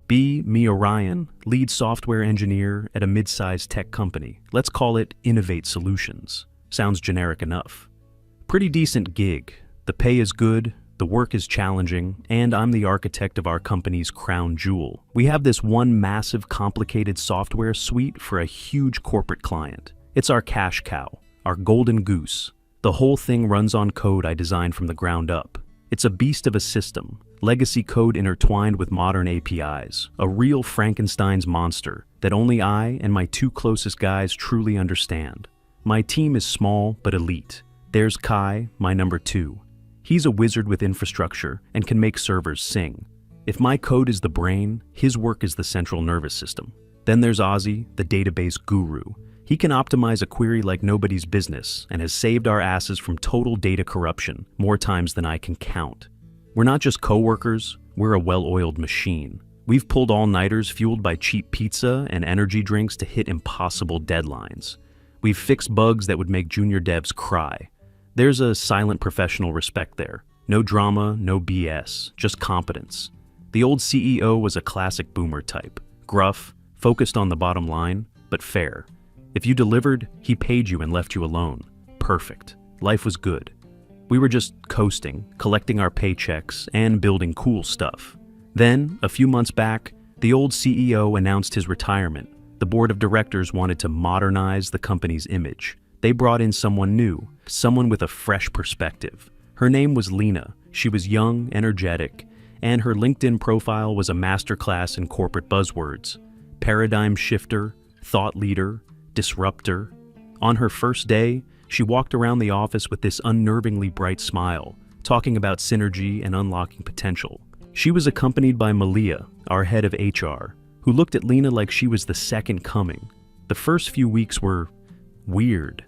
B. Me Orion, lead software engineer at a mid-sized tech company. Let's call it Innovate Solutions. Sounds generic enough. Pretty decent gig. The pay is good, the work is challenging, and I'm the architect of our company's crown jewel. We have this one massive, complicated software suite for a huge corporate client. It's our cash cow, our golden goose. The whole thing runs on code I designed from the ground up. It's a beast of a system, legacy code intertwined with modern APIs, a real Frankenstein's monster that only I and my two closest guys truly understand. My team is small but elite. There's Kai, my number 2. He's a wizard with infrastructure and can make servers sing. If my code is the brain, his work is the central nervous system. Then there's Ozzy, the database guru. He can optimize a query like nobody's business and has saved our asses from total data corruption more times than I can count. We're not just coworkers, we're a well-oiled machine. We've pulled all-nighters fueled by cheap pizza and energy drinks to hit impossible deadlines. We've fixed bugs that would make junior devs cry. There's a silent professional respect there. No drama, no BS, just competence. The old CEO was a classic boomer type. Gruff, focused on the bottom line, but fair. If you delivered, he paid you and left you alone. Perfect. Life was good. We were just coasting, collecting our paychecks, and building cool stuff. Then, a few months back, the old CEO announced his retirement. The board of directors wanted to modernize the company's image. They brought in someone new, someone with a fresh perspective. Her name was Lena. She was young, energetic, and her LinkedIn profile was a masterclass in corporate buzzwords. Paradigm shifter, thought leader, disruptor. On her first day, she walked around the office with this unnervingly bright smile, talking about synergy and unlocking potential. She was accompanied by Malia, our head of HR, who looked at Lena like she was the second coming. The first few weeks were weird.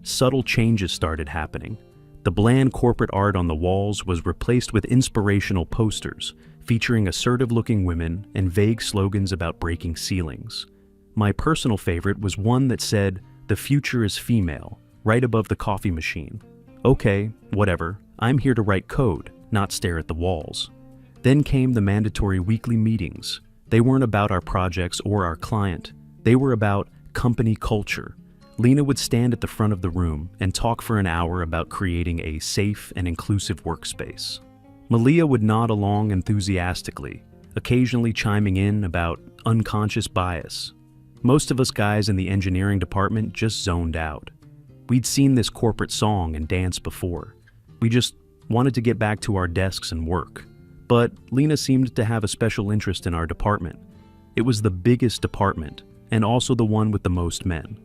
Subtle changes started happening. The bland corporate art on the walls was replaced with inspirational posters featuring assertive-looking women and vague slogans about breaking ceilings. My personal favorite was one that said, "The future is female," right above the coffee machine. Okay, whatever. I'm here to write code, not stare at the walls. Then came the mandatory weekly meetings. They weren't about our projects or our client. They were about company culture. Lena would stand at the front of the room and talk for an hour about creating a safe and inclusive workspace. Malia would nod along enthusiastically, occasionally chiming in about unconscious bias. Most of us guys in the engineering department just zoned out. We'd seen this corporate song and dance before. We just wanted to get back to our desks and work. But Lena seemed to have a special interest in our department. It was the biggest department, and also the one with the most men.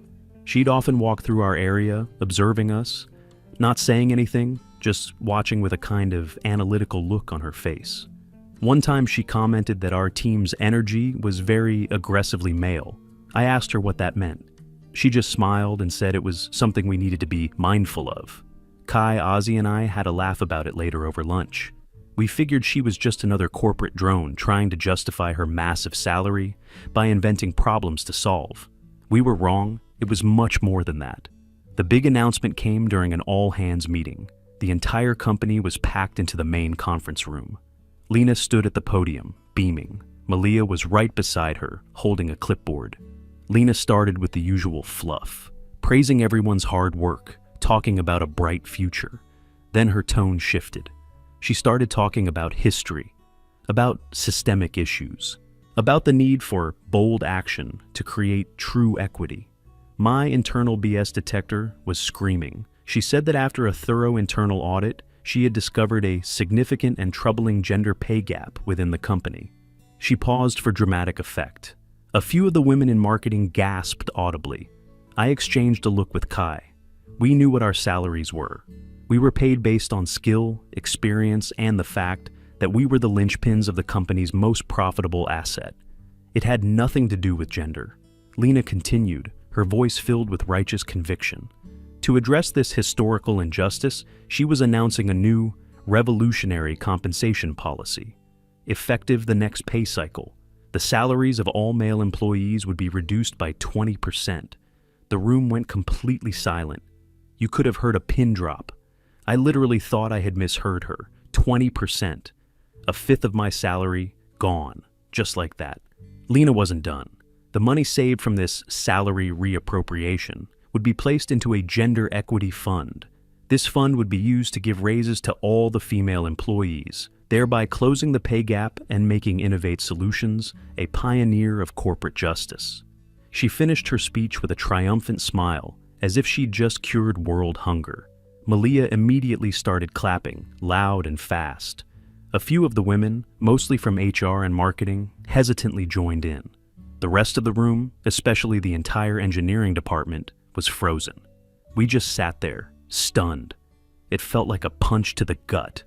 She'd often walk through our area, observing us, not saying anything, just watching with a kind of analytical look on her face. One time she commented that our team's energy was very aggressively male. I asked her what that meant. She just smiled and said it was something we needed to be mindful of. Kai, Ozzy, and I had a laugh about it later over lunch. We figured she was just another corporate drone trying to justify her massive salary by inventing problems to solve. We were wrong. It was much more than that. The big announcement came during an all-hands meeting. The entire company was packed into the main conference room. Lena stood at the podium, beaming. Malia was right beside her, holding a clipboard. Lena started with the usual fluff, praising everyone's hard work, talking about a bright future. Then her tone shifted. She started talking about history, about systemic issues, about the need for bold action to create true equity. My internal BS detector was screaming. She said that after a thorough internal audit, she had discovered a significant and troubling gender pay gap within the company. She paused for dramatic effect. A few of the women in marketing gasped audibly. I exchanged a look with Kai. We knew what our salaries were. We were paid based on skill, experience, and the fact that we were the linchpins of the company's most profitable asset. It had nothing to do with gender. Lena continued, her voice filled with righteous conviction. To address this historical injustice, she was announcing a new, revolutionary compensation policy. Effective the next pay cycle, the salaries of all male employees would be reduced by 20%. The room went completely silent. You could have heard a pin drop. I literally thought I had misheard her. 20%. A fifth of my salary, gone. just like that. Lena wasn't done. The money saved from this salary reappropriation would be placed into a gender equity fund. This fund would be used to give raises to all the female employees, thereby closing the pay gap and making Innovate Solutions a pioneer of corporate justice. She finished her speech with a triumphant smile, as if she'd just cured world hunger. Malia immediately started clapping, loud and fast. A few of the women, mostly from HR and marketing, hesitantly joined in. The rest of the room, especially the entire engineering department, was frozen. We just sat there, stunned. It felt like a punch to the gut.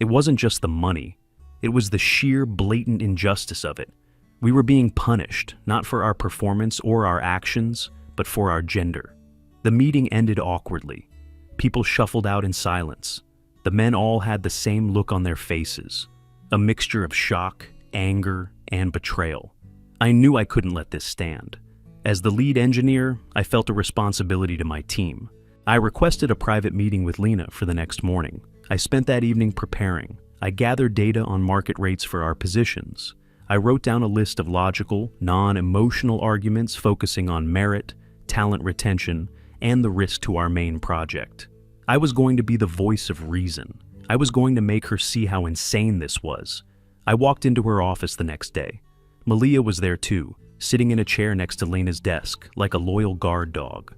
It wasn't just the money. It was the sheer blatant injustice of it. We were being punished, not for our performance or our actions, but for our gender. The meeting ended awkwardly. People shuffled out in silence. The men all had the same look on their faces, a mixture of shock, anger, and betrayal. I knew I couldn't let this stand. As the lead engineer, I felt a responsibility to my team. I requested a private meeting with Lena for the next morning. I spent that evening preparing. I gathered data on market rates for our positions. I wrote down a list of logical, non-emotional arguments focusing on merit, talent retention, and the risk to our main project. I was going to be the voice of reason. I was going to make her see how insane this was. I walked into her office the next day. Malia was there too, sitting in a chair next to Lena's desk, like a loyal guard dog.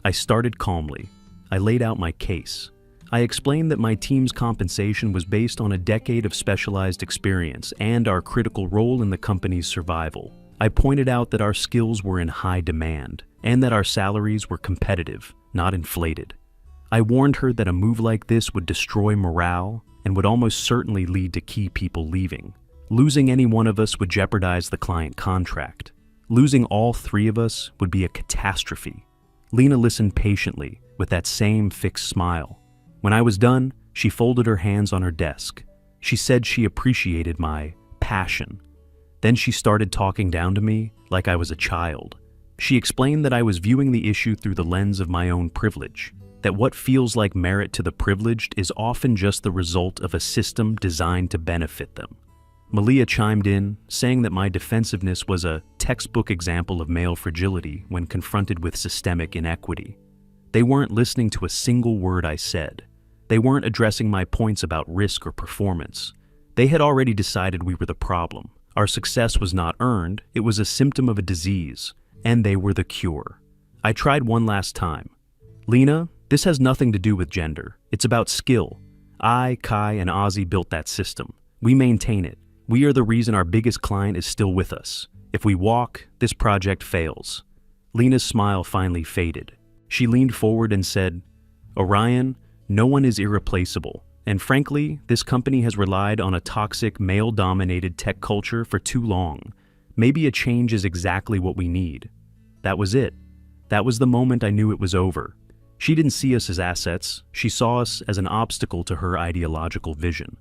I started calmly. I laid out my case. I explained that my team's compensation was based on a decade of specialized experience and our critical role in the company's survival. I pointed out that our skills were in high demand and that our salaries were competitive, not inflated. I warned her that a move like this would destroy morale and would almost certainly lead to key people leaving. Losing any one of us would jeopardize the client contract. Losing all three of us would be a catastrophe. Lena listened patiently, with that same fixed smile. When I was done, she folded her hands on her desk. She said she appreciated my passion. Then she started talking down to me like I was a child. She explained that I was viewing the issue through the lens of my own privilege, that what feels like merit to the privileged is often just the result of a system designed to benefit them. Malia chimed in, saying that my defensiveness was a textbook example of male fragility when confronted with systemic inequity. They weren't listening to a single word I said. They weren't addressing my points about risk or performance. They had already decided we were the problem. Our success was not earned, it was a symptom of a disease, and they were the cure. I tried one last time. Lena, this has nothing to do with gender. It's about skill. I, Kai, and Ozzy built that system. We maintain it. We are the reason our biggest client is still with us. If we walk, this project fails. Lena's smile finally faded. She leaned forward and said, Orion, no one is irreplaceable. And frankly, this company has relied on a toxic, male-dominated tech culture for too long. Maybe a change is exactly what we need. That was it. That was the moment I knew it was over. She didn't see us as assets. She saw us as an obstacle to her ideological vision.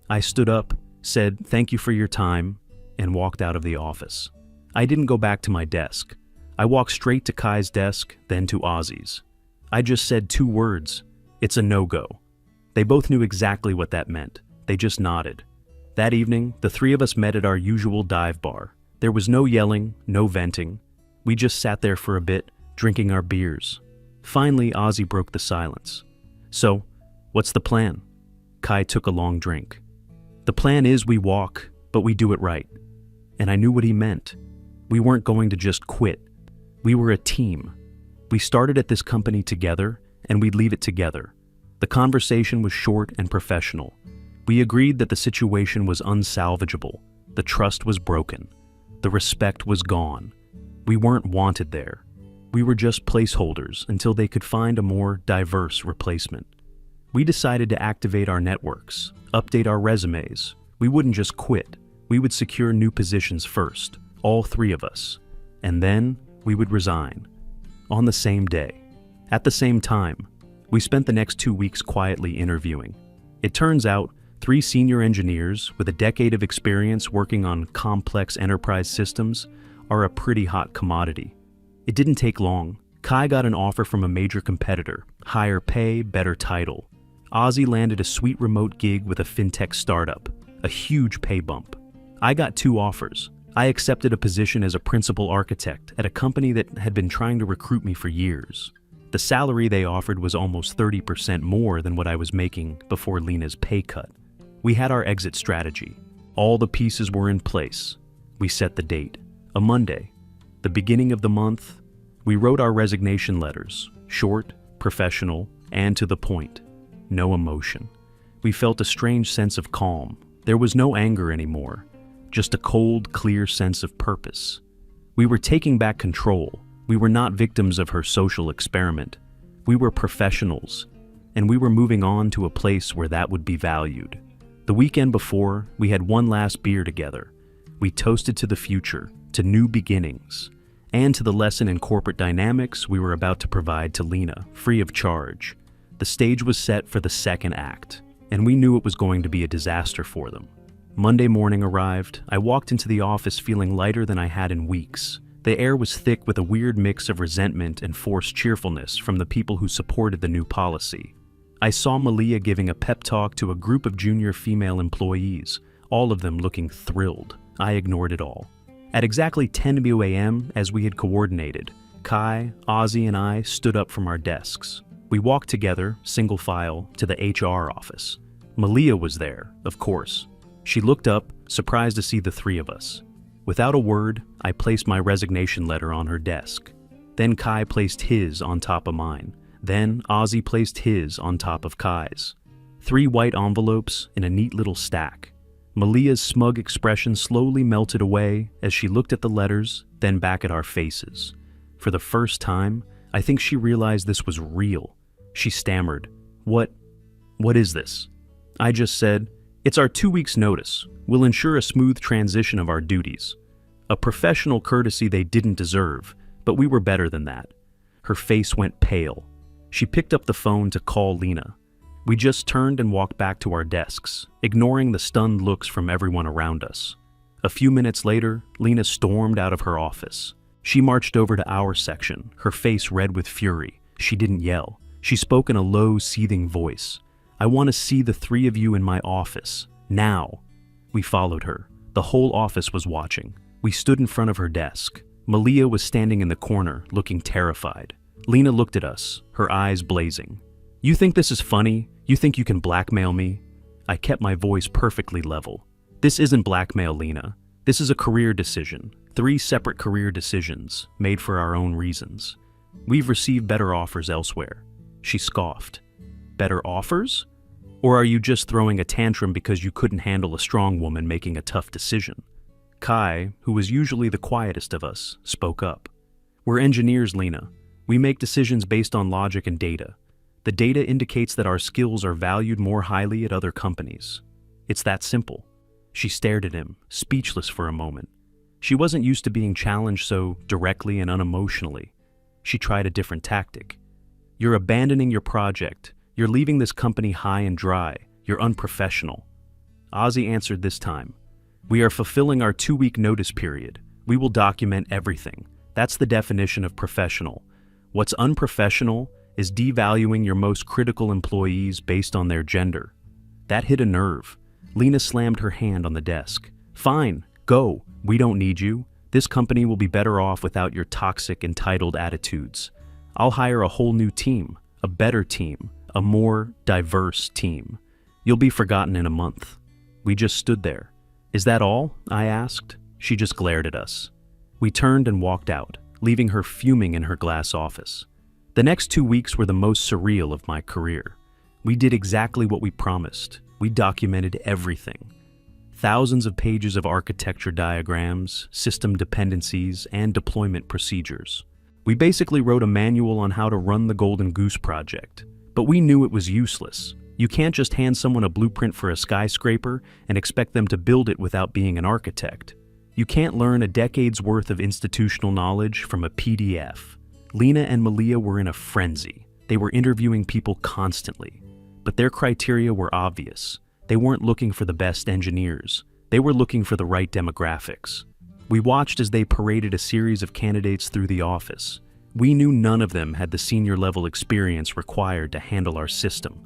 I stood up, said, "Thank you for your time," and walked out of the office. I didn't go back to my desk. I walked straight to Kai's desk, then to Ozzy's. I just said 2 words. It's a no-go. They both knew exactly what that meant. They just nodded. That evening, the 3 of us met at our usual dive bar. There was no yelling, no venting. We just sat there for a bit, drinking our beers. Finally, Ozzy broke the silence. "So, what's the plan?" Kai took a long drink. "The plan is we walk, but we do it right." And I knew what he meant. We weren't going to just quit. We were a team. We started at this company together, and we'd leave it together. The conversation was short and professional. We agreed that the situation was unsalvageable. The trust was broken. The respect was gone. We weren't wanted there. We were just placeholders until they could find a more diverse replacement. We decided to activate our networks, update our resumes. We wouldn't just quit. We would secure new positions first, all 3 of us. And then we would resign. On the same day. At the same time. We spent the next 2 weeks quietly interviewing. It turns out 3 senior engineers with a decade of experience working on complex enterprise systems are a pretty hot commodity. It didn't take long. Kai got an offer from a major competitor, higher pay, better title. Ozzy landed a sweet remote gig with a fintech startup, a huge pay bump. I got 2 offers. I accepted a position as a principal architect at a company that had been trying to recruit me for years. The salary they offered was almost 30% more than what I was making before Lena's pay cut. We had our exit strategy. All the pieces were in place. We set the date, a Monday, the beginning of the month. We wrote our resignation letters, short, professional, and to the point. No emotion. We felt a strange sense of calm. There was no anger anymore, just a cold, clear sense of purpose. We were taking back control. We were not victims of her social experiment. We were professionals, and we were moving on to a place where that would be valued. The weekend before, we had one last beer together. We toasted to the future, to new beginnings, and to the lesson in corporate dynamics we were about to provide to Lena, free of charge. The stage was set for the second act, and we knew it was going to be a disaster for them. Monday morning arrived. I walked into the office feeling lighter than I had in weeks. The air was thick with a weird mix of resentment and forced cheerfulness from the people who supported the new policy. I saw Malia giving a pep talk to a group of junior female employees, all of them looking thrilled. I ignored it all. At exactly 10 a.m., as we had coordinated, Kai, Ozzy, and I stood up from our desks. We walked together, single file, to the HR office. Malia was there, of course. She looked up, surprised to see the three of us. Without a word, I placed my resignation letter on her desk. Then Kai placed his on top of mine. Then Ozzy placed his on top of Kai's. 3 white envelopes in a neat little stack. Malia's smug expression slowly melted away as she looked at the letters, then back at our faces. For the first time, I think she realized this was real. She stammered, What is this?" I just said, "It's our 2 weeks' notice. We'll ensure a smooth transition of our duties." A professional courtesy they didn't deserve, but we were better than that. Her face went pale. She picked up the phone to call Lena. We just turned and walked back to our desks, ignoring the stunned looks from everyone around us. A few minutes later, Lena stormed out of her office. She marched over to our section, her face red with fury. She didn't yell. She spoke in a low, seething voice. "I want to see the 3 of you in my office. Now." We followed her. The whole office was watching. We stood in front of her desk. Malia was standing in the corner, looking terrified. Lena looked at us, her eyes blazing. "You think this is funny? You think you can blackmail me?" I kept my voice perfectly level. "This isn't blackmail, Lena. This is a career decision. 3 separate career decisions, made for our own reasons. We've received better offers elsewhere." She scoffed. "Better offers? Or are you just throwing a tantrum because you couldn't handle a strong woman making a tough decision?" Kai, who was usually the quietest of us, spoke up. "We're engineers, Lena. We make decisions based on logic and data. The data indicates that our skills are valued more highly at other companies. It's that simple." She stared at him, speechless for a moment. She wasn't used to being challenged so directly and unemotionally. She tried a different tactic. "You're abandoning your project. You're leaving this company high and dry. You're unprofessional." Ozzy answered this time. "We are fulfilling our 2-week notice period. We will document everything. That's the definition of professional. What's unprofessional is devaluing your most critical employees based on their gender." That hit a nerve. Lena slammed her hand on the desk. "Fine, go. We don't need you. This company will be better off without your toxic, entitled attitudes. I'll hire a whole new team, a better team, a more diverse team. You'll be forgotten in a month." We just stood there. "Is that all?" I asked. She just glared at us. We turned and walked out, leaving her fuming in her glass office. The next 2 weeks were the most surreal of my career. We did exactly what we promised. We documented everything. Thousands of pages of architecture diagrams, system dependencies, and deployment procedures. We basically wrote a manual on how to run the Golden Goose project. But we knew it was useless. You can't just hand someone a blueprint for a skyscraper and expect them to build it without being an architect. You can't learn a decade's worth of institutional knowledge from a PDF. Lena and Malia were in a frenzy. They were interviewing people constantly. But their criteria were obvious. They weren't looking for the best engineers. They were looking for the right demographics. We watched as they paraded a series of candidates through the office. We knew none of them had the senior-level experience required to handle our system.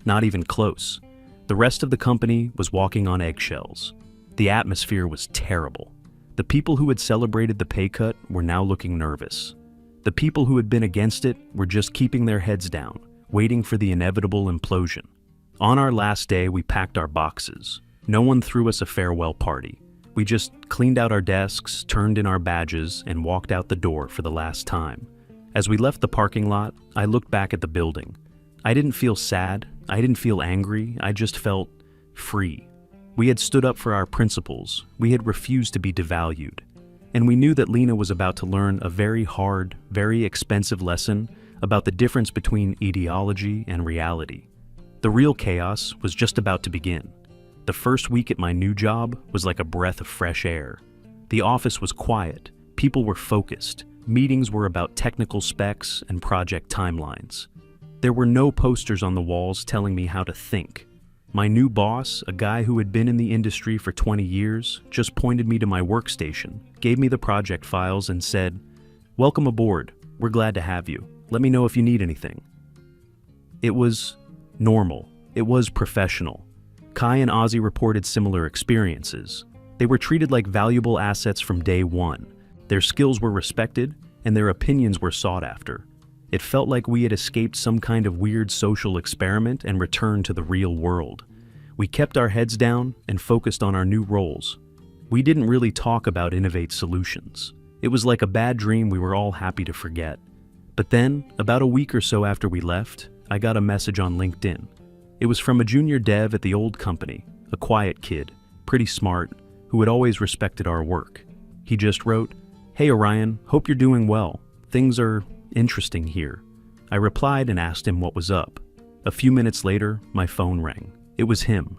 Not even close. The rest of the company was walking on eggshells. The atmosphere was terrible. The people who had celebrated the pay cut were now looking nervous. The people who had been against it were just keeping their heads down, waiting for the inevitable implosion. On our last day, we packed our boxes. No one threw us a farewell party. We just cleaned out our desks, turned in our badges, and walked out the door for the last time. As we left the parking lot, I looked back at the building. I didn't feel sad, I didn't feel angry, I just felt free. We had stood up for our principles, we had refused to be devalued. And we knew that Lena was about to learn a very hard, very expensive lesson about the difference between ideology and reality. The real chaos was just about to begin. The first week at my new job was like a breath of fresh air. The office was quiet, people were focused, meetings were about technical specs and project timelines. There were no posters on the walls telling me how to think. My new boss, a guy who had been in the industry for 20 years, just pointed me to my workstation, gave me the project files and said, "Welcome aboard. We're glad to have you. Let me know if you need anything." It was normal. It was professional. Kai and Ozzy reported similar experiences. They were treated like valuable assets from day one. Their skills were respected, and their opinions were sought after. It felt like we had escaped some kind of weird social experiment and returned to the real world. We kept our heads down and focused on our new roles. We didn't really talk about Innovate solutions. It was like a bad dream we were all happy to forget. But then, about a week or so after we left, I got a message on LinkedIn. It was from a junior dev at the old company, a quiet kid, pretty smart, who had always respected our work. He just wrote, "Hey Orion, hope you're doing well. Things are interesting here." I replied and asked him what was up. A few minutes later, my phone rang. It was him.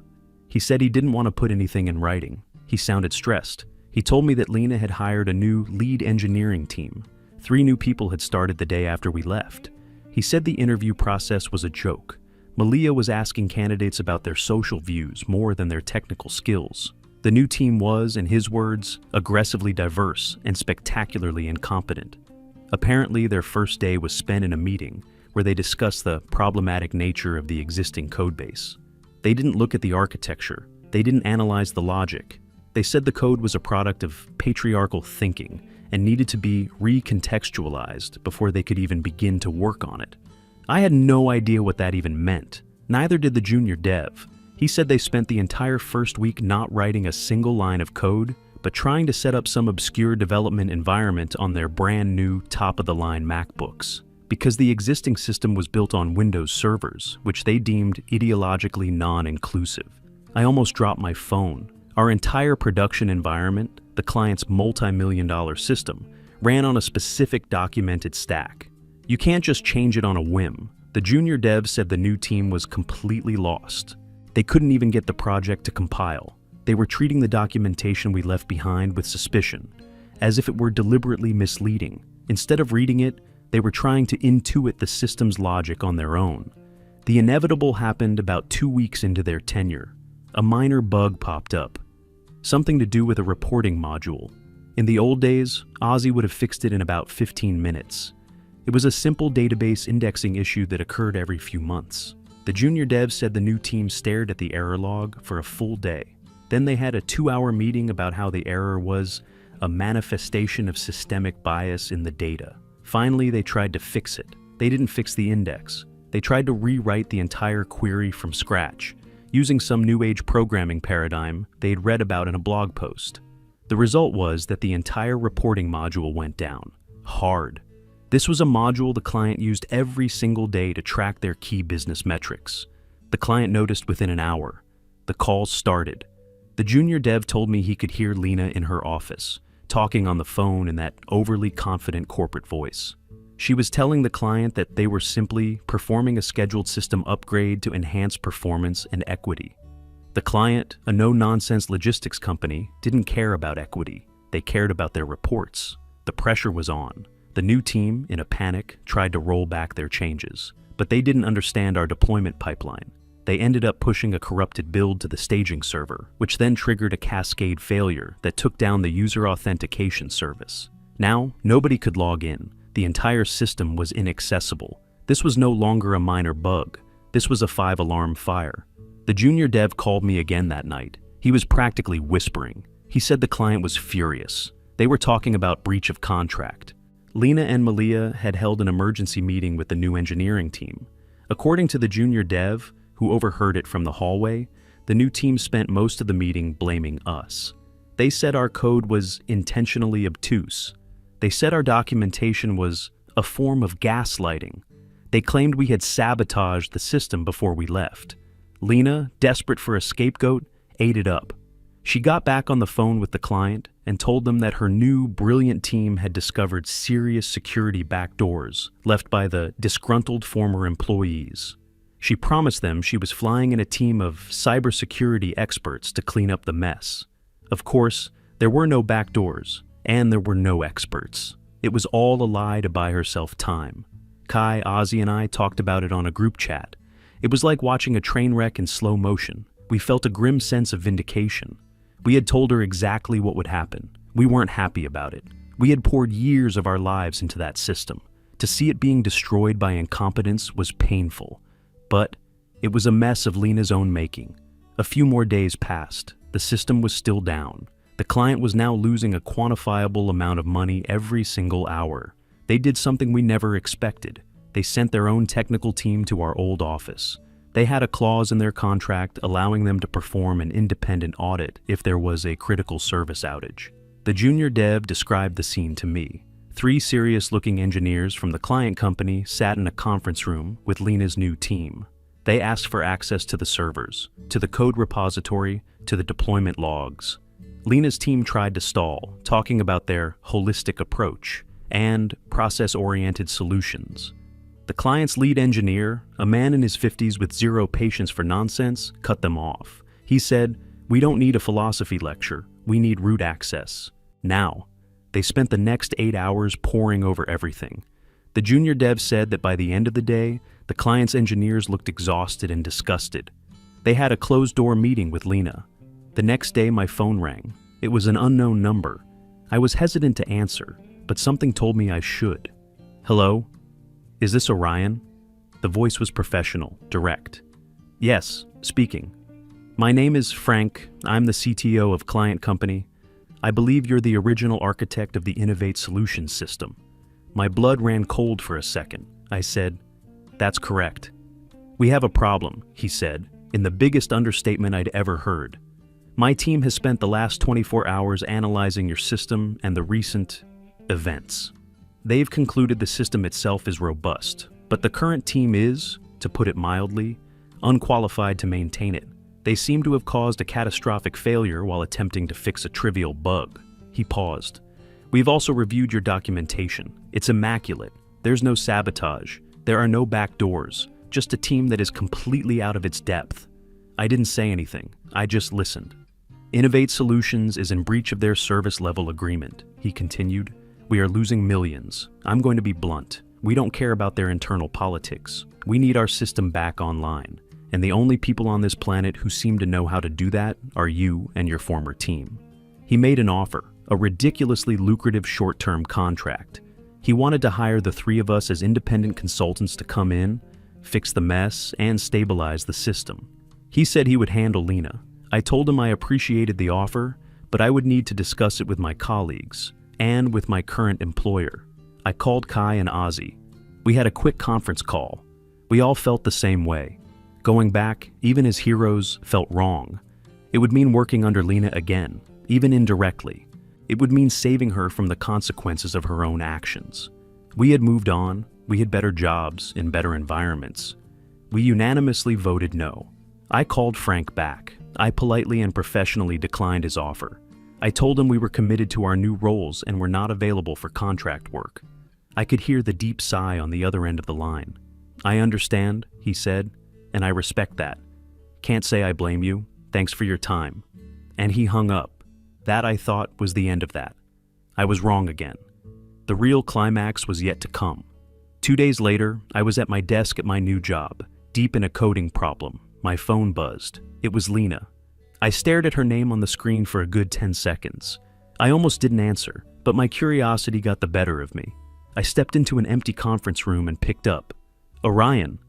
He said he didn't want to put anything in writing. He sounded stressed. He told me that Lena had hired a new lead engineering team. 3 new people had started the day after we left. He said the interview process was a joke. Malia was asking candidates about their social views more than their technical skills. The new team was, in his words, aggressively diverse and spectacularly incompetent. Apparently, their first day was spent in a meeting where they discussed the problematic nature of the existing codebase. They didn't look at the architecture. They didn't analyze the logic. They said the code was a product of patriarchal thinking and needed to be recontextualized before they could even begin to work on it. I had no idea what that even meant. Neither did the junior dev. He said they spent the entire first week not writing a single line of code, but trying to set up some obscure development environment on their brand new top-of-the-line MacBooks. Because the existing system was built on Windows servers, which they deemed ideologically non-inclusive. I almost dropped my phone. Our entire production environment, the client's multi-million-dollar system, ran on a specific documented stack. You can't just change it on a whim. The junior dev said the new team was completely lost. They couldn't even get the project to compile. They were treating the documentation we left behind with suspicion, as if it were deliberately misleading. Instead of reading it, they were trying to intuit the system's logic on their own. The inevitable happened about 2 weeks into their tenure. A minor bug popped up. Something to do with a reporting module. In the old days, Ozzy would have fixed it in about 15 minutes. It was a simple database indexing issue that occurred every few months. The junior dev said the new team stared at the error log for a full day. Then they had a 2-hour meeting about how the error was a manifestation of systemic bias in the data. Finally, they tried to fix it. They didn't fix the index. They tried to rewrite the entire query from scratch, using some new age programming paradigm they'd read about in a blog post. The result was that the entire reporting module went down. Hard. This was a module the client used every single day to track their key business metrics. The client noticed within an hour. The calls started. The junior dev told me he could hear Lena in her office, talking on the phone in that overly confident corporate voice. She was telling the client that they were simply performing a scheduled system upgrade to enhance performance and equity. The client, a no-nonsense logistics company, didn't care about equity. They cared about their reports. The pressure was on. The new team, in a panic, tried to roll back their changes, but they didn't understand our deployment pipeline. They ended up pushing a corrupted build to the staging server, which then triggered a cascade failure that took down the user authentication service. Now, nobody could log in. The entire system was inaccessible. This was no longer a minor bug. This was a 5-alarm fire. The junior dev called me again that night. He was practically whispering. He said the client was furious. They were talking about breach of contract. Lena and Malia had held an emergency meeting with the new engineering team. According to the junior dev, who overheard it from the hallway, the new team spent most of the meeting blaming us. They said our code was intentionally obtuse. They said our documentation was a form of gaslighting. They claimed we had sabotaged the system before we left. Lena, desperate for a scapegoat, ate it up. She got back on the phone with the client and told them that her new, brilliant team had discovered serious security backdoors left by the disgruntled former employees. She promised them she was flying in a team of cybersecurity experts to clean up the mess. Of course, there were no backdoors, and there were no experts. It was all a lie to buy herself time. Kai, Ozzy, and I talked about it on a group chat. It was like watching a train wreck in slow motion. We felt a grim sense of vindication. We had told her exactly what would happen. We weren't happy about it. We had poured years of our lives into that system. To see it being destroyed by incompetence was painful. But it was a mess of Lena's own making. A few more days passed. The system was still down. The client was now losing a quantifiable amount of money every single hour. They did something we never expected. They sent their own technical team to our old office. They had a clause in their contract allowing them to perform an independent audit if there was a critical service outage. The junior dev described the scene to me. 3 serious-looking engineers from the client company sat in a conference room with Lena's new team. They asked for access to the servers, to the code repository, to the deployment logs. Lena's team tried to stall, talking about their holistic approach and process-oriented solutions. The client's lead engineer, a man in his 50s with zero patience for nonsense, cut them off. He said, "We don't need a philosophy lecture. We need root access. Now." They spent the next 8 hours poring over everything. The junior dev said that by the end of the day, the client's engineers looked exhausted and disgusted. They had a closed-door meeting with Lena. The next day, my phone rang. It was an unknown number. I was hesitant to answer, but something told me I should. "Hello? Is this Orion?" The voice was professional, direct. "Yes, speaking. My name is Frank. I'm the CTO of Client Company. I believe you're the original architect of the Innovate solution system." My blood ran cold for a second. I said, "That's correct." "We have a problem," he said, in the biggest understatement I'd ever heard. "My team has spent the last 24 hours analyzing your system and the recent events. They've concluded the system itself is robust, but the current team is, to put it mildly, unqualified to maintain it. They seem to have caused a catastrophic failure while attempting to fix a trivial bug." He paused. "We've also reviewed your documentation. It's immaculate. There's no sabotage. There are no backdoors. Just a team that is completely out of its depth." I didn't say anything. I just listened. "Innovate Solutions is in breach of their service level agreement," he continued. "We are losing millions. I'm going to be blunt. We don't care about their internal politics. We need our system back online. And the only people on this planet who seem to know how to do that are you and your former team." He made an offer, a ridiculously lucrative short-term contract. He wanted to hire the 3 of us as independent consultants to come in, fix the mess, and stabilize the system. He said he would handle Lena. I told him I appreciated the offer, but I would need to discuss it with my colleagues and with my current employer. I called Kai and Ozzy. We had a quick conference call. We all felt the same way. Going back, even as heroes, felt wrong. It would mean working under Lena again, even indirectly. It would mean saving her from the consequences of her own actions. We had moved on. We had better jobs in better environments. We unanimously voted no. I called Frank back. I politely and professionally declined his offer. I told him we were committed to our new roles and were not available for contract work. I could hear the deep sigh on the other end of the line. "I understand," he said, "and I respect that. Can't say I blame you. Thanks for your time." And he hung up. That, I thought, was the end of that. I was wrong again. The real climax was yet to come. 2 days later, I was at my desk at my new job, deep in a coding problem. My phone buzzed. It was Lena. I stared at her name on the screen for a good 10 seconds. I almost didn't answer, but my curiosity got the better of me. I stepped into an empty conference room and picked up. "Orion."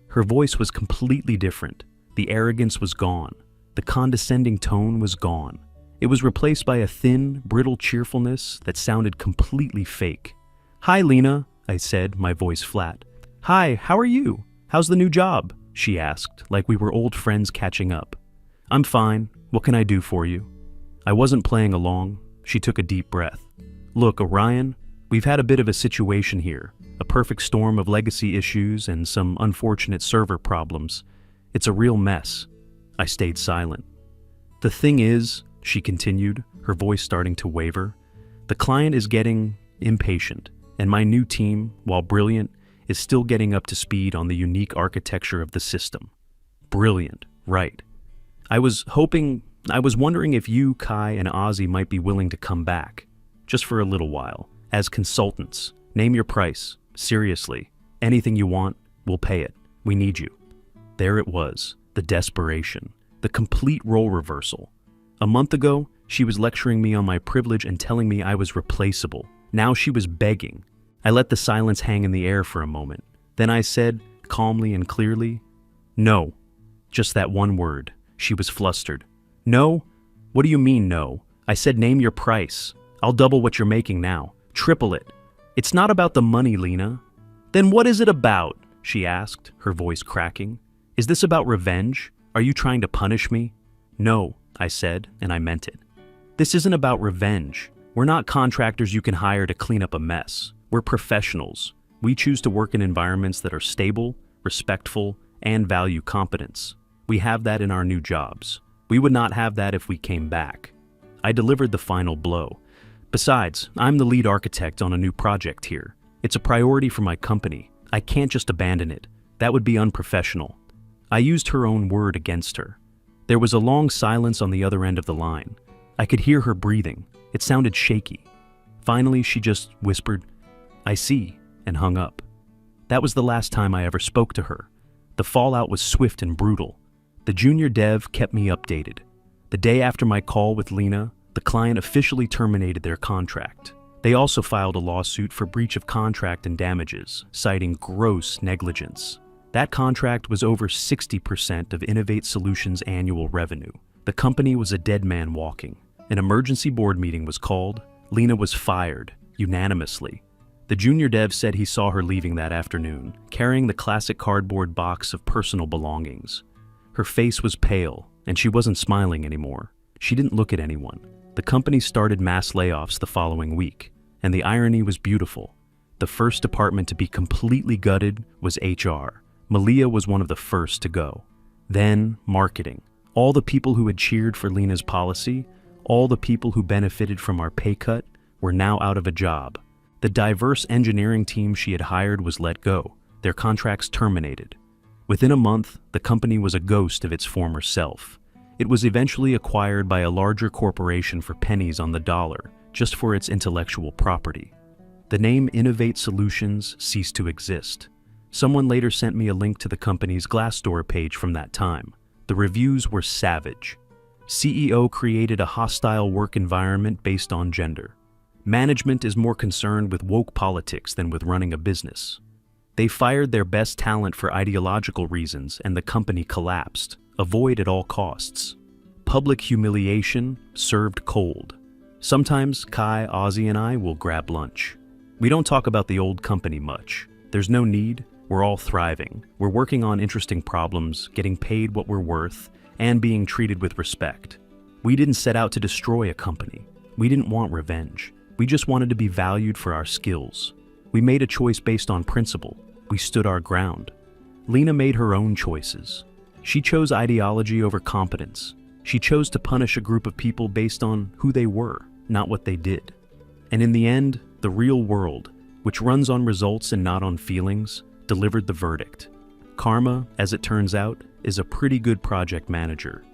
Her voice was completely different. The arrogance was gone. The condescending tone was gone. It was replaced by a thin, brittle cheerfulness that sounded completely fake. "Hi, Lena," I said, my voice flat. "Hi, how are you? How's the new job?" she asked, like we were old friends catching up. "I'm fine. What can I do for you?" I wasn't playing along. She took a deep breath. "Look, Orion, we've had a bit of a situation here, a perfect storm of legacy issues and some unfortunate server problems. It's a real mess." I stayed silent. "The thing is," she continued, her voice starting to waver, "the client is getting impatient, and my new team, while brilliant, is still getting up to speed on the unique architecture of the system." Brilliant, right. I was wondering if you, Kai, and Ozzy might be willing to come back, just for a little while, as consultants. Name your price. Seriously. Anything you want, we'll pay it. We need you. There it was, the desperation, the complete role reversal. A month ago, she was lecturing me on my privilege and telling me I was replaceable. Now she was begging. I let the silence hang in the air for a moment. Then I said, calmly and clearly, "No." Just that one word. She was flustered. "No? What do you mean, no? I said name your price. I'll double what you're making now. Triple it. It's not about the money, Lena." "Then what is it about?" she asked, her voice cracking. "Is this about revenge? Are you trying to punish me?" "No," I said, and I meant it. "This isn't about revenge. We're not contractors you can hire to clean up a mess. We're professionals. We choose to work in environments that are stable, respectful, and value competence. We have that in our new jobs. We would not have that if we came back." I delivered the final blow. "Besides, I'm the lead architect on a new project here. It's a priority for my company. I can't just abandon it. That would be unprofessional." I used her own word against her. There was a long silence on the other end of the line. I could hear her breathing. It sounded shaky. Finally, she just whispered, "I see," and hung up. That was the last time I ever spoke to her. The fallout was swift and brutal. The junior dev kept me updated. The day after my call with Lena, the client officially terminated their contract. They also filed a lawsuit for breach of contract and damages, citing gross negligence. That contract was over 60% of Innovate Solutions' annual revenue. The company was a dead man walking. An emergency board meeting was called. Lena was fired, unanimously. The junior dev said he saw her leaving that afternoon, carrying the classic cardboard box of personal belongings. Her face was pale, and she wasn't smiling anymore. She didn't look at anyone. The company started mass layoffs the following week, and the irony was beautiful. The first department to be completely gutted was HR. Malia was one of the first to go. Then, marketing. All the people who had cheered for Lena's policy, all the people who benefited from our pay cut, were now out of a job. The diverse engineering team she had hired was let go, their contracts terminated. Within a month, the company was a ghost of its former self. It was eventually acquired by a larger corporation for pennies on the dollar, just for its intellectual property. The name Innovate Solutions ceased to exist. Someone later sent me a link to the company's Glassdoor page from that time. The reviews were savage. CEO created a hostile work environment based on gender. Management is more concerned with woke politics than with running a business. They fired their best talent for ideological reasons and the company collapsed. Avoid at all costs. Public humiliation served cold. Sometimes Kai, Ozzy, and I will grab lunch. We don't talk about the old company much. There's no need. We're all thriving. We're working on interesting problems, getting paid what we're worth, and being treated with respect. We didn't set out to destroy a company. We didn't want revenge. We just wanted to be valued for our skills. We made a choice based on principle. We stood our ground. Lena made her own choices. She chose ideology over competence. She chose to punish a group of people based on who they were, not what they did. And in the end, the real world, which runs on results and not on feelings, delivered the verdict. Karma, as it turns out, is a pretty good project manager.